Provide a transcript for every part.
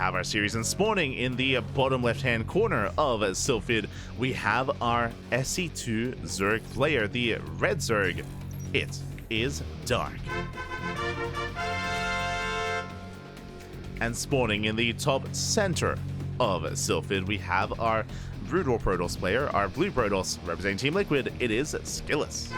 have our series, and spawning in the bottom left-hand corner of Sylphid, we have our SC2 Zerg player, the Red Zerg. It is Dark. And spawning in the top center of Sylphid, we have our Brutal Protoss player, our Blue Protoss, representing Team Liquid. It is SKillous.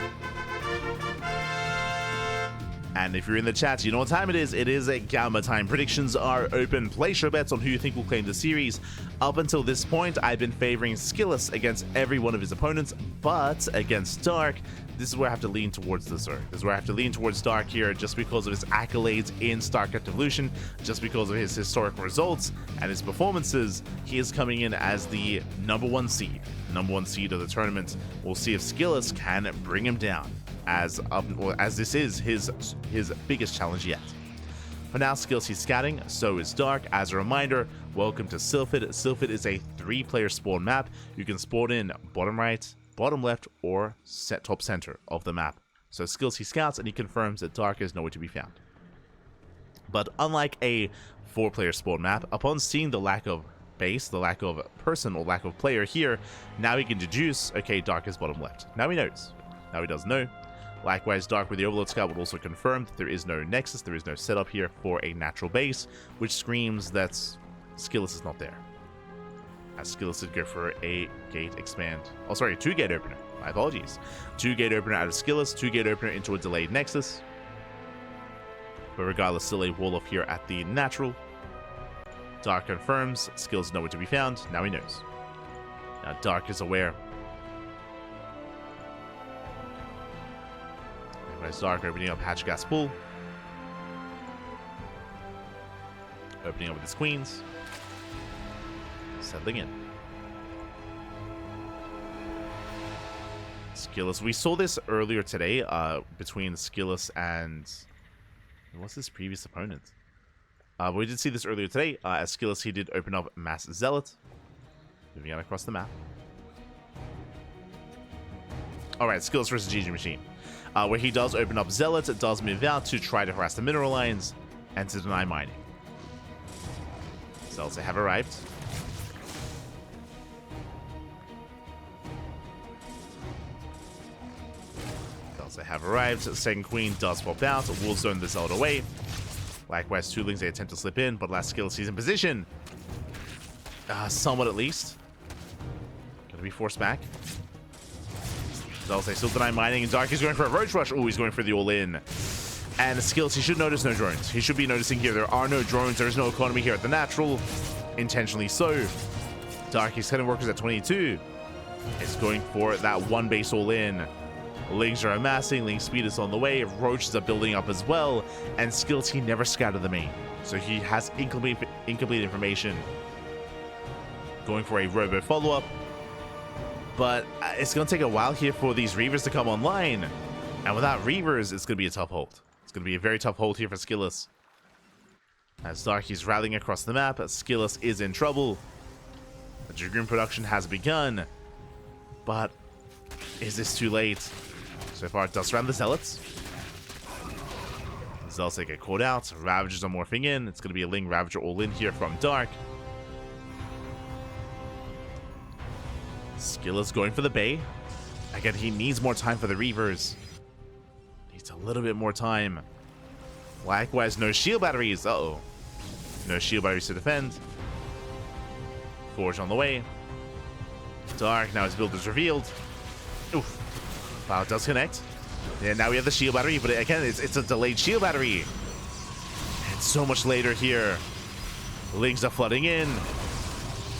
And if you're in the chat, you know what time it is. It is a Gamma time. Predictions are open. Place your bets on who you think will claim the series. Up until this point, I've been favoring SKillous against every one of his opponents, but against Dark, this is where I have to lean towards the Zerg. This is where I have to lean towards Dark here, just because of his accolades in StarCraft Evolution, just because of his historical results and his performances. He is coming in as the number one seed of the tournament. We'll see if SKillous can bring him down, as this is his biggest challenge yet. For now, SKillous is scouting, so is Dark. As a reminder, welcome to Sylphid. Sylphid is a 3-player spawn map. You can spawn in bottom right, bottom left, or top center of the map. So SKillous he scouts, and he confirms that Dark is nowhere to be found. But unlike a 4-player spawn map, upon seeing the lack of base, the lack of person or lack of player here, now he can deduce, okay, Dark is bottom left. Now he knows. Now he does know. Likewise, Dark with the Overlord Scout would also confirm that there is no nexus, there is no setup here for a natural base, which screams that SKillous is not there. As SKillous did go for a gate expand. Oh, sorry, 2-gate opener. My apologies. 2-gate opener out of SKillous, 2-gate opener into a delayed nexus. But regardless, still a wall off here at the natural. Dark confirms, SKillous nowhere to be found. Now he knows. Now Dark is aware. Dark opening up Hatch Gas Pool. Opening up with his queens. Settling in. SKillous. We saw this earlier today between SKillous and... what's his previous opponent? We did see this earlier today. As SKillous, he did open up Mass Zealot. Moving on across the map. Alright, SKillous versus GG Machine. Where he does open up Zealot, it does move out to try to harass the mineral lines and to deny mining. Zealots have arrived. Zealots have arrived. Second Queen does pop out. Will zone the Zealot away. Likewise, Ducklings, they attempt to slip in, but last SKillous is in position. Somewhat at least. Gonna be forced back. Zealots, they still deny mining, and Dark is going for a Roach Rush. Oh, he's going for the all-in. And SKillous, he should notice no drones. He should be noticing here there are no drones. There is no economy here at the natural. Intentionally so. Dark, he's sending workers at 22. It's going for that one base all-in. Lings are amassing. Ling speed is on the way. Roaches are building up as well. And SKillous, he never scouted the main. So he has incomplete information. Going for a robo follow-up. But it's going to take a while here for these Reavers to come online. And without Reavers, it's going to be a tough hold. It's going to be a very tough hold here for SKillous. As Dark is rallying across the map, SKillous is in trouble. The Dragoon production has begun. But is this too late? So far, it does surround the Zealots. Zealots, they get caught out. Ravagers are morphing in. It's going to be a Ling Ravager all in here from Dark. SKillous going for the Bay. Again, he needs more time for the Reavers. Needs a little bit more time. Likewise, no shield batteries. Uh-oh. No shield batteries to defend. Forge on the way. Dark, now his build is revealed. Oof. Wow, it does connect. And now we have the shield battery, but again, it's a delayed shield battery. And so much later here. Lings are flooding in.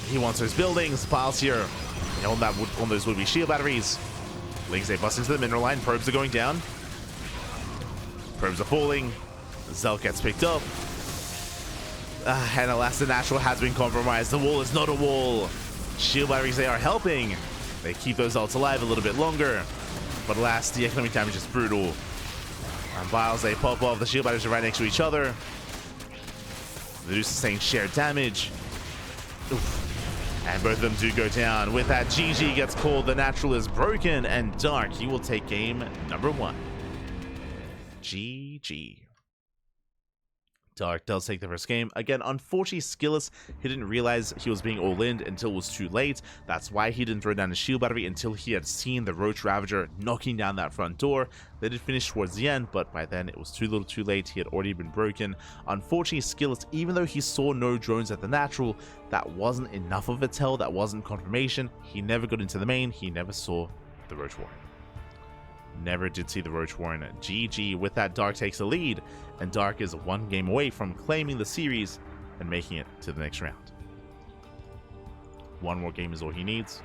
He wants those buildings. Piles here. On those would be shield batteries. Lings, they bust into the mineral line. Probes are going down. Probes are falling. Zell gets picked up. And alas, the natural has been compromised. The wall is not a wall. Shield batteries, they are helping. They keep those ults alive a little bit longer. But alas, the economic damage is brutal. And vials, they pop off. The shield batteries are right next to each other. They do sustain shared damage. Oof. And both of them do go down. With that, GG gets called. The natural is broken. And Dark, he will take game number 1. GG. Dark does take the first game. Again, unfortunately, SKillous, he didn't realize he was being all-in until it was too late. That's why he didn't throw down his shield battery until he had seen the Roach Ravager knocking down that front door. They did finish towards the end, but by then it was too little too late. He had already been broken. Unfortunately, SKillous, even though he saw no drones at the natural, that wasn't enough of a tell. That wasn't confirmation. He never got into the main. He never saw the Roach Warren. Never did see the Roach Warren. GG. With that, Dark takes the lead, and Dark is one game away from claiming the series and making it to the next round. One more game is all he needs.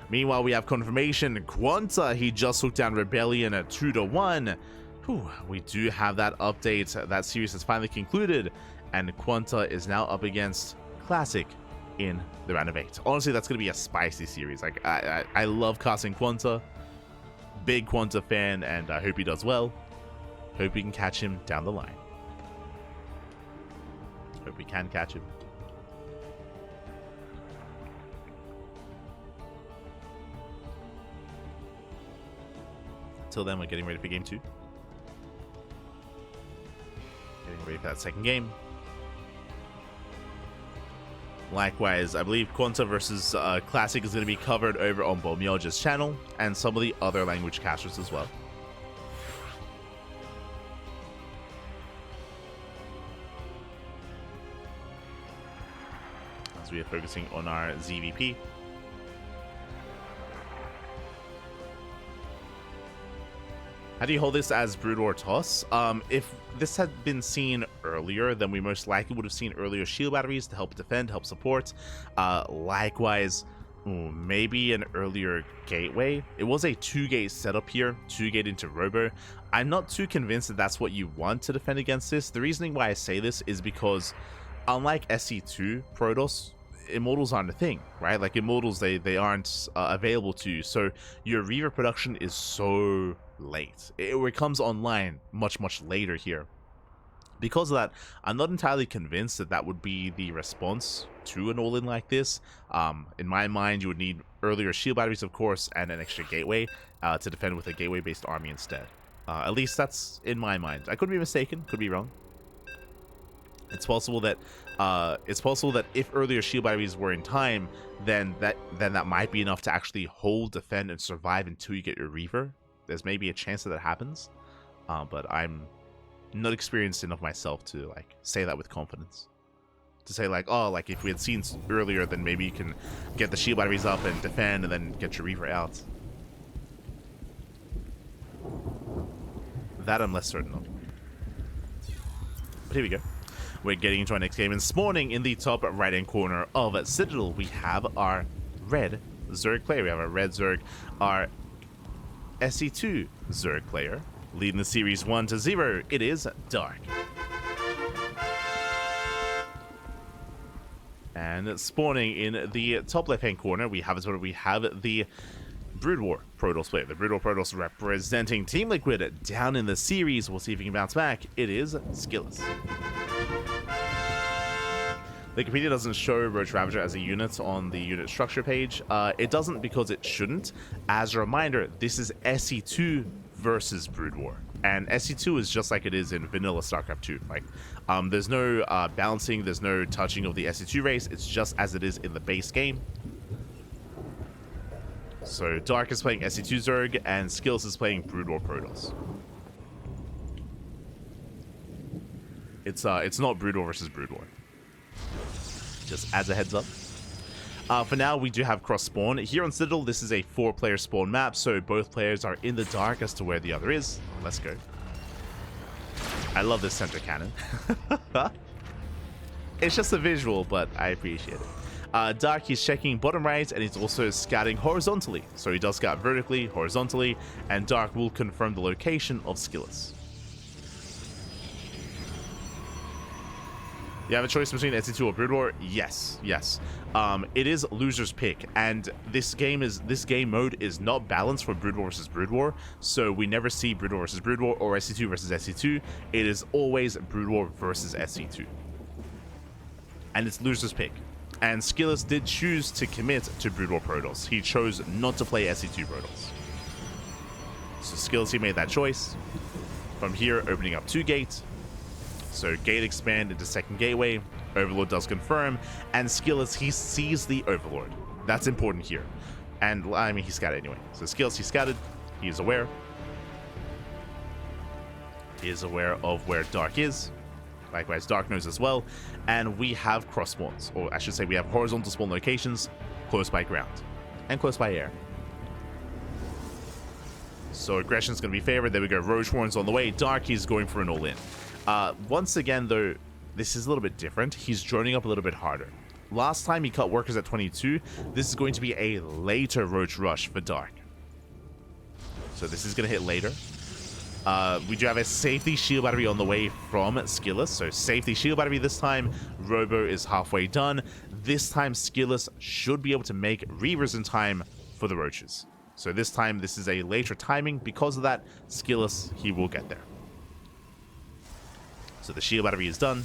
Meanwhile, we have confirmation. Quanta, he just took down Rebellion at 2-1. Whew, we do have that update. That series has finally concluded, and Quanta is now up against Classic in the round of 8. Honestly, that's going to be a spicy series. Like, I love casting Quanta. Big Quanta fan, and I hope he does well. Hope we can catch him down the line. Hope we can catch him. Till then, we're getting ready for game 2. Getting ready for that second game. Likewise, I believe Quanta versus Classic is going to be covered over on Bomyoj's channel and some of the other language casters as well. As we are focusing on our ZvP. How do you hold this as Brood War toss? If this had been seen earlier, then we most likely would have seen earlier shield batteries to help defend, help support. Likewise, maybe an earlier gateway. It was a 2-gate setup here, 2-gate into Robo. I'm not too convinced that that's what you want to defend against this. The reasoning why I say this is because unlike SC2 Protoss, Immortals aren't a thing, right? Like Immortals, they aren't available to you. So your Reaver production is so late. It comes online much later here. Because of that, I'm not entirely convinced that that would be the response to an all-in like this. In my mind, you would need earlier shield batteries, of course, and an extra gateway to defend with a gateway-based army instead. At least that's in my mind. I could be mistaken, could be wrong. It's possible that if earlier shield batteries were in time, then that might be enough to actually hold, defend, and survive until you get your Reaver. There's maybe a chance that happens, but I'm not experienced enough myself to like say that with confidence. To say like, oh, like if we had seen earlier, then maybe you can get the shield batteries up and defend, and then get your Reaver out. That I'm less certain of. But here we go. We're getting into our next game, and spawning in the top right-hand corner of Citadel, we have our red Zerg player. We have our red Zerg, our SC2 Zerg player. Leading the series 1-0, it is Dark. And spawning in the top left-hand corner, we have the Brood War Protoss player. The Brood War Protoss representing Team Liquid down in the series. We'll see if he can bounce back. It is SKillous. The Wikipedia doesn't show Roach Ravager as a unit on the unit structure page. It doesn't because it shouldn't. As a reminder, this is SC2 versus Brood War. And SC2 is just like it is in vanilla StarCraft 2. Like, there's no balancing, there's no touching of the SC2 race. It's just as it is in the base game. So Dark is playing SC2 Zerg, and SKillous is playing Brood War Protoss. It's not Brood War versus Brood War. Just as a heads up. For now, we do have cross spawn. Here on Citadel, this is a 4-player spawn map, so both players are in the dark as to where the other is. Let's go. I love this center cannon. It's just a visual, but I appreciate it. Dark, he's checking bottom right, and he's also scouting horizontally. So he does scout vertically, horizontally, and Dark will confirm the location of SKillous. You have a choice between SC2 or Brood War? Yes. It is loser's pick, and this game mode is not balanced for Brood War versus Brood War, so we never see Brood War versus Brood War or SC2 versus SC2. It is always Brood War versus SC2. And it's loser's pick. And SKillous did choose to commit to Brood War Protoss. He chose not to play SC2 Protoss. So SKillous, he made that choice. From here, opening up 2 gates. So gate expand into second gateway. Overlord does confirm, and SKillous, he sees the Overlord. That's important here. And I mean, he scouted anyway. So SKillous, he scouted. He is aware. He is aware of where Dark is. Likewise, Dark knows as well. And we have cross spawns, or I should say we have horizontal spawn locations close by ground and close by air. So aggression is going to be favored. There we go. Roach Horns on the way. Dark, he's going for an all-in. Once again, though, this is a little bit different. He's droning up a little bit harder. Last time he cut workers at 22. This is going to be a later Roach Rush for Dark. So this is going to hit later. We do have a safety shield battery on the way from SKillous. So safety shield battery this time. Robo is halfway done. This time SKillous should be able to make Reavers in time for the Roaches. So this time, this is a later timing. Because of that, SKillous, he will get there. So the shield battery is done.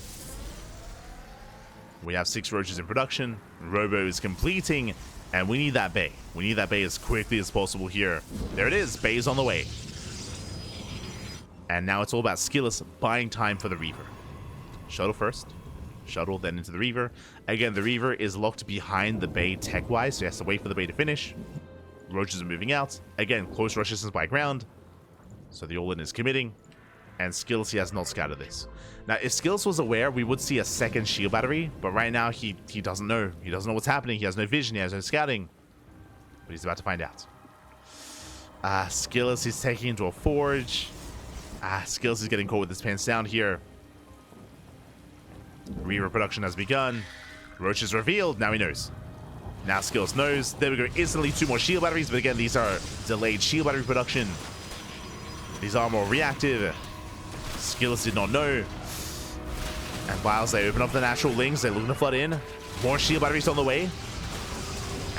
We have 6 Roaches in production. Robo is completing, and we need that Bay. We need that Bay as quickly as possible here. There it is. Bay is on the way. And now it's all about SKillous buying time for the Reaver. Shuttle first. Shuttle, then into the Reaver. Again, the Reaver is locked behind the Bay tech-wise, so he has to wait for the Bay to finish. Roaches are moving out. Again, close rush distance by ground. So the all-in is committing. And SKillous, he has not scouted this. Now, if SKillous was aware, we would see a second shield battery. But right now, he doesn't know. He doesn't know what's happening. He has no vision. He has no scouting. But he's about to find out. SKillous is taking into a forge. SKillous is getting caught with his pants down here. Reaver production has begun. Roach is revealed. Now he knows. Now SKillous knows. There we go. Instantly 2 more shield batteries. But again, these are delayed shield battery production. These are more reactive. SKillous did not know. And whilst they open up the natural links, they're looking to flood in. More shield batteries on the way. And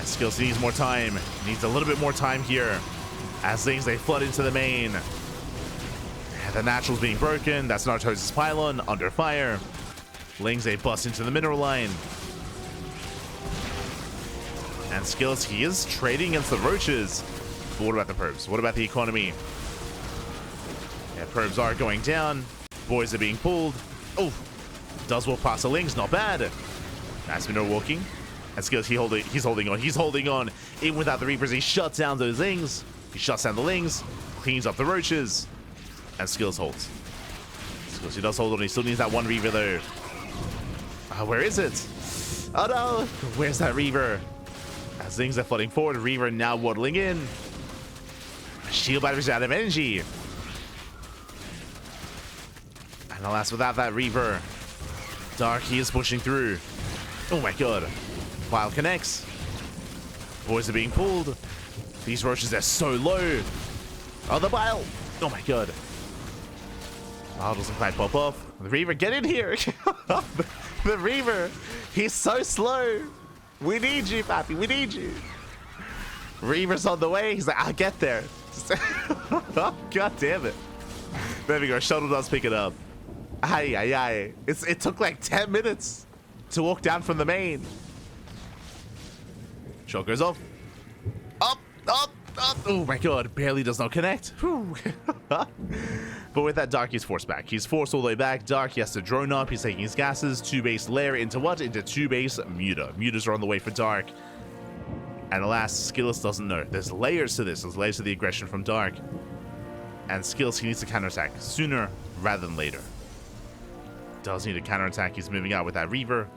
SKillous needs more time. Needs a little bit more time here. As things, they flood into the main. And the natural's being broken. That's Nartos' pylon under fire. Lings, they bust into the mineral line. And SKillous, he is trading against the Roaches. But what about the probes? What about the economy? Yeah, probes are going down. Boys are being pulled. Oh, does walk past the Lings. Not bad. Nice minnow walking. And SKillous, he's holding on. He's holding on. Even without the Reapers, he shuts down those Lings. He shuts down the Lings. Cleans up the Roaches. And SKillous holds. SKillous, he does hold on. He still needs that one Reaver, though. Where is it? Oh, no. Where's that Reaver? As things are flooding forward, Reaver now waddling in. Shield batteries out of energy. And alas, without that Reaver, Dark, he is pushing through. Oh my god. File connects. Boys are being pulled. These Roaches are so low. Oh, the bile. Oh my god. Bile doesn't quite pop off. The Reaver, get in here. The Reaver, he's so slow. We need you, Pappy. We need you. Reaver's on the way. He's like, I'll get there. God damn it. There we go. Shuttle does pick it up. Aye, aye, aye. It took like 10 minutes to walk down from the main. Shot goes off. Up, up, up. Oh my god. Barely does not connect. But with that, Dark, he's forced back. He's forced all the way back. Dark, he has to drone up. He's taking his gases. 2-base layer into what? Into 2-base muta. Mutas are on the way for Dark. And alas, SKillous doesn't know. There's layers to this. There's layers to the aggression from Dark. And SKillous, he needs to counterattack sooner rather than later. Does need a counterattack. He's moving out with that Reaver.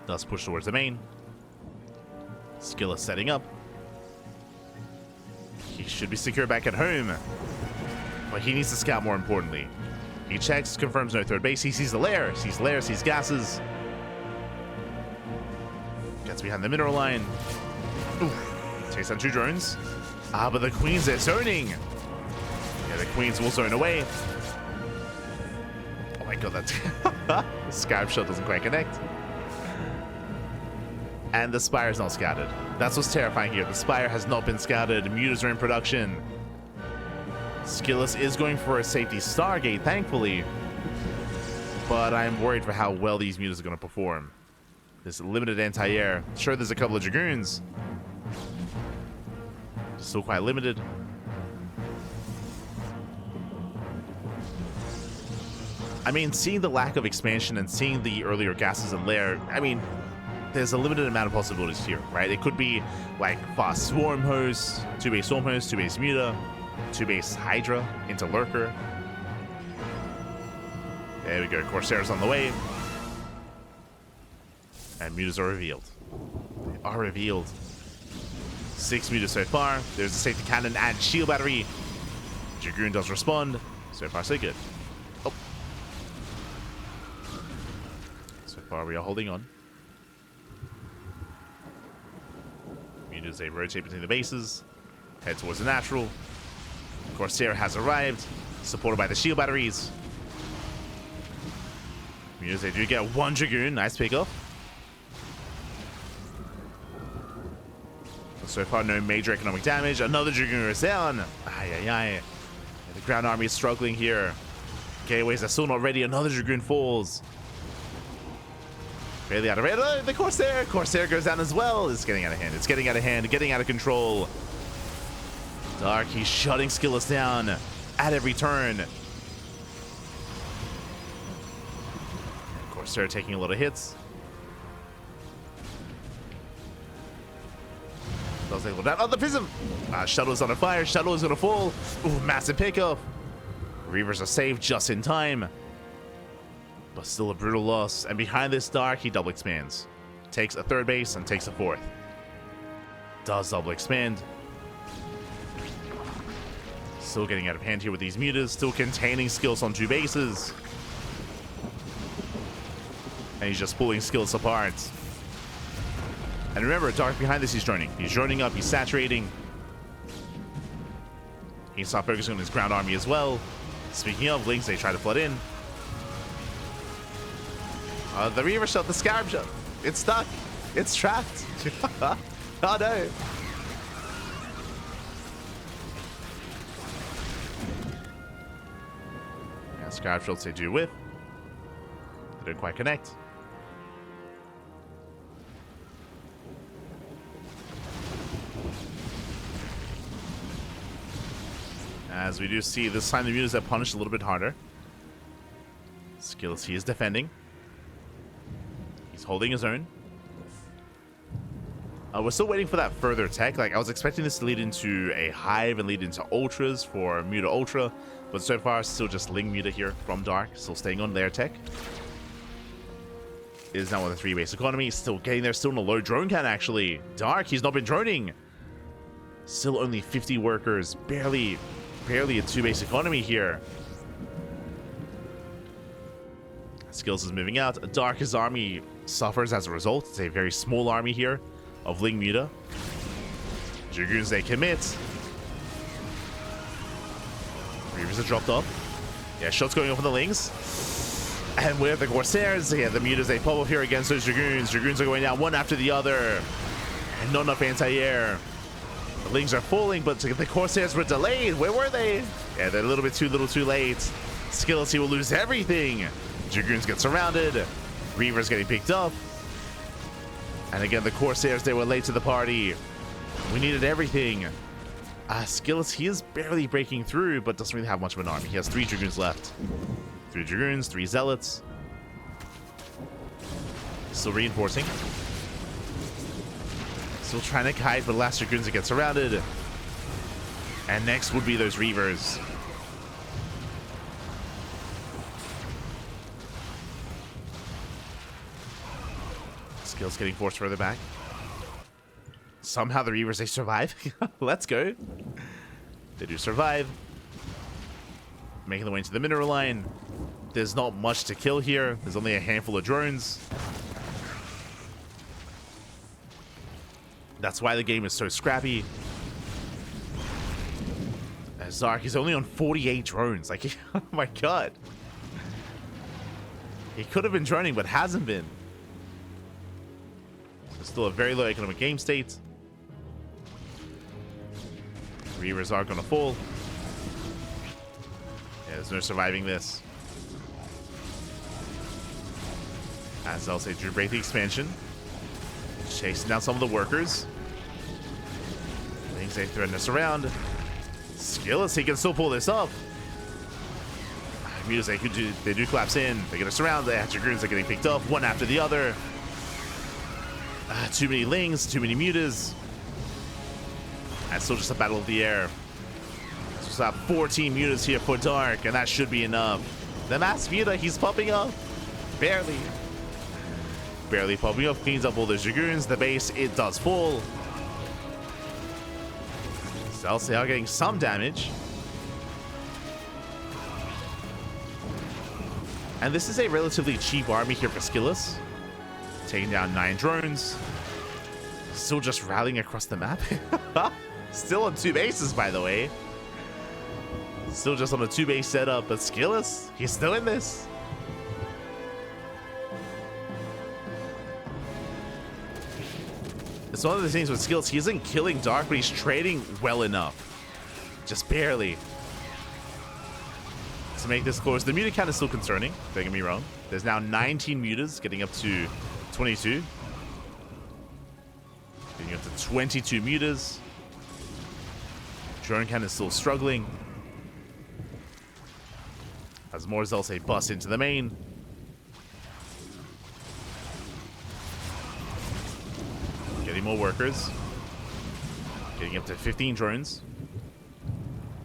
Does push towards the main. SKillous setting up. He should be secure back at home. But he needs to scout more importantly. He checks, confirms no third base. He sees the lair. Sees lair, sees gases. Gets behind the mineral line. Oof. Takes on 2 drones. But the Queens are zoning. Yeah, the Queens will zone away. Oh my god, that's... the Scarab shot doesn't quite connect. And the Spire is not scouted. That's what's terrifying here. The Spire has not been scouted. Mutas are in production. SKillous is going for a safety Stargate, thankfully. But I'm worried for how well these Mutas are going to perform. This limited anti-air. Sure, there's a couple of Dragoons. Still quite limited. I mean, seeing the lack of expansion and seeing the earlier gases in lair, I mean, there's a limited amount of possibilities here, right? It could be like fast swarm host, 2-base swarm host, 2-base muta, 2-base hydra into lurker. There we go, Corsairs on the way. And mutas are revealed. They are revealed. 6 mutas so far. There's a safety cannon and shield battery. Dragoon does respond. So far, so good. Oh. So far, we are holding on. Mutas, they rotate between the bases. Head towards the natural. Corsair has arrived, supported by the shield batteries. Mutas, they do get 1 Dragoon. Nice pickup. So far, no major economic damage. Another Dragoon is down. Ay. The ground army is struggling here. Gateways are still not ready. Another Dragoon falls. Barely out of range. Oh, the Corsair. Corsair goes down as well. It's getting out of hand. It's getting out of hand. Getting out of control. Dark, he's shutting SKillous down at every turn. Corsair taking a lot of hits. Does they look down? Oh, the Prism! Shuttle's on a fire. Shuttle is going to fall. Ooh, massive pickup. Reavers are saved just in time. But still a brutal loss. And behind this Dark, he double expands. Takes a 3rd base and takes a 4th. Does double expand. Still getting out of hand here with these mutas. Still containing SKillous on 2 bases. And he's just pulling SKillous apart. And remember, Dark behind this, he's droning. He's droning up, he's saturating. He's not focusing on his ground army as well. Speaking of, Lynx, they try to flood in. The Reaver shot, the Scarab shot. It's stuck. It's trapped. Oh no. Yeah, Scarab shots they do with. They don't quite connect. As we do see, this time the mutas have punished a little bit harder. SKillous, he is defending. He's holding his own. We're still waiting for that further tech. Like, I was expecting this to lead into a Hive and lead into Ultras for Muta Ultra. But so far, still just Ling Muta here from Dark. Still staying on their tech. It is now on the 3-base economy. Still getting there. Still in a low drone count, actually. Dark, he's not been droning. Still only 50 workers. Barely a 2-base economy here. SKillous is moving out. Dark's army suffers as a result. It's a very small army here of Ling Muta. Dragoons, they commit. Reavers are dropped off. Yeah, shots going off on the Lings. And with the Corsairs, yeah, the Mutas, they pop up here against those Dragoons. Dragoons are going down one after the other. And not enough anti-air. The Lings are falling, but the Corsairs were delayed. Where were they? Yeah, they're a little bit too late. SKillous, he will lose everything. Dragoons get surrounded. Reavers getting picked up. And again, the Corsairs, they were late to the party. We needed everything. SKillous, he is barely breaking through, but doesn't really have much of an army. He has 3 Dragoons left. 3 Dragoons, 3 Zealots. Still reinforcing. Still trying to kite, but last Dragoons get surrounded. And next would be those Reavers. SKillous getting forced further back. Somehow the Reavers, they survive. Let's go. They do survive. Making the way into the mineral line. There's not much to kill here. There's only a handful of drones. That's why the game is so scrappy. As Zark is only on 48 drones. Like, oh my god. He could have been droning, but hasn't been. It's still a very low economic game state. Reavers are going to fall. Yeah, there's no surviving this. As I'll say, Drew break the expansion. Chasing down some of the workers. Things they threaten us around. SKillous, he can still pull this up. Mutas, they do collapse in. They get a surround. The Dragoons are getting picked up one after the other. Too many Lings, too many Mutas. And still just a battle of the air. Just have 14 Mutas here for Dark, and that should be enough. The Mass Muta, he's popping up. Barely. Barely popping up. Cleans up all those Dragoons. The base, it does fall. Cells, they are getting some damage. And this is a relatively cheap army here for SKillous. Taking down 9 drones. Still just rallying across the map. Still on 2 bases, by the way. Still just on a 2-base setup, but SKillous, he's still in this. It's one of the things with SKillous, he isn't killing Dark, but he's trading well enough. Just barely. To make this close. The muta count is still concerning, don't get me wrong. There's now 19 mutas, getting up to 22. Getting up to 22 mutas. Drone count is still struggling. As more Zelsa bust into the main. Getting more workers. Getting up to 15 drones.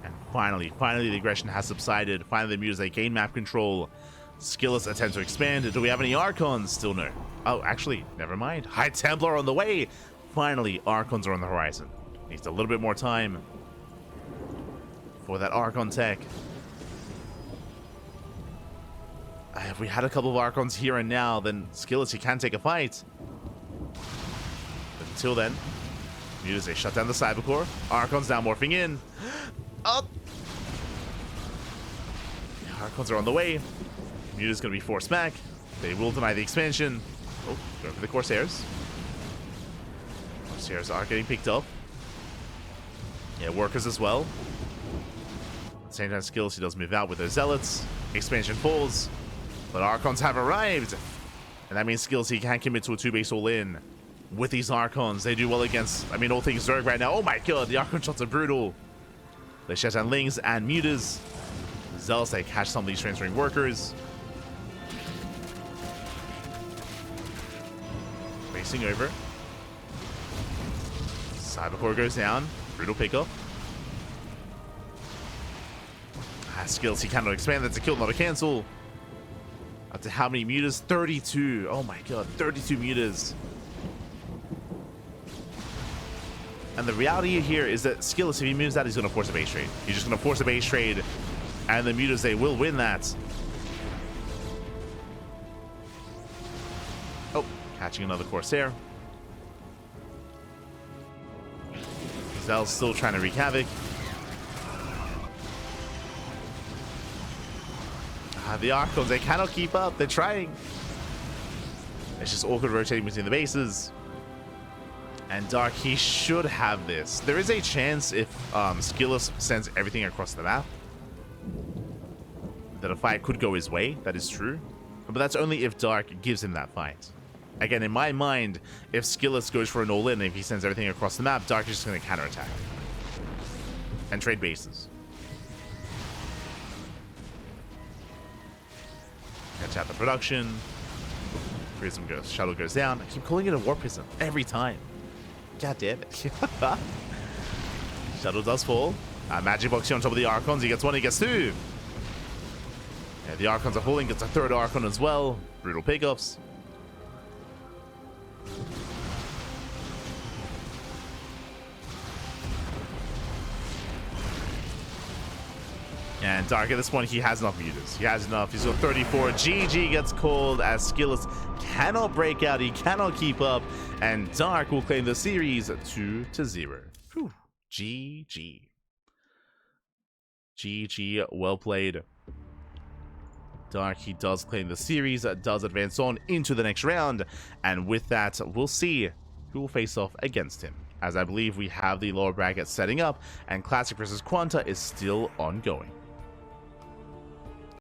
And finally the aggression has subsided. Finally the mutas, they gain map control. SKillous attempt to expand. Do we have any Archons? Still no. Oh, actually, never mind. High Templar on the way. Finally, Archons are on the horizon. Needs a little bit more time for that Archon tech. If we had a couple of Archons here and now, then SKillous, he can take a fight. But until then, mutas, they shut down the Cybercore. Archons now morphing in. Oh! Archons are on the way. Muta's going to be forced back. They will deny the expansion. Oh, going for the Corsairs. Corsairs are getting picked up. Yeah, workers as well. At the same time, SKillous, he does move out with those Zealots. Expansion falls. But Archons have arrived. And that means SKillous, he can't commit to a 2-base all-in. With these Archons, they do well against, I mean, all things Zerg right now. Oh my god, the Archon shots are brutal. They shut down Lings and Mutas. Zealots, they catch some of these transferring workers. Racing over. Cybercore goes down. Brutal pickup. SKillous, he cannot expand. That's a kill, not a cancel. Up to how many mutas? 32. Oh my god, 32 mutas. And the reality here is that SKillous, if he moves that, he's going to force a base trade. He's just going to force a base trade. And the mutas, they will win that. Oh, catching another Corsair. Zell's still trying to wreak havoc. The Archons, they cannot keep up. They're trying. It's just awkward rotating between the bases. And Dark, he should have this. There is a chance if SKillous sends everything across the map that a fight could go his way. That is true. But that's only if Dark gives him that fight. Again, in my mind, if SKillous goes for an all-in, if he sends everything across the map, Dark is just going to counterattack and trade bases. Catch out the production. Prism goes, shuttle goes down. I keep calling it a war prism every time. God damn it. Shuttle does fall. Magic box here on top of the Archons. He gets one, he gets two. Yeah, the Archons are falling. Gets a third Archon as well. Brutal pickups. And Dark at this point, he has enough mutas. He has enough. He's got 34. GG gets called as SKillous cannot break out. He cannot keep up. And Dark will claim the series 2-0. Whew. GG. GG. Well played. Dark, he does claim the series, does advance on into the next round. And with that, we'll see who will face off against him, as I believe we have the lower bracket setting up, and Classic versus Quanta is still ongoing.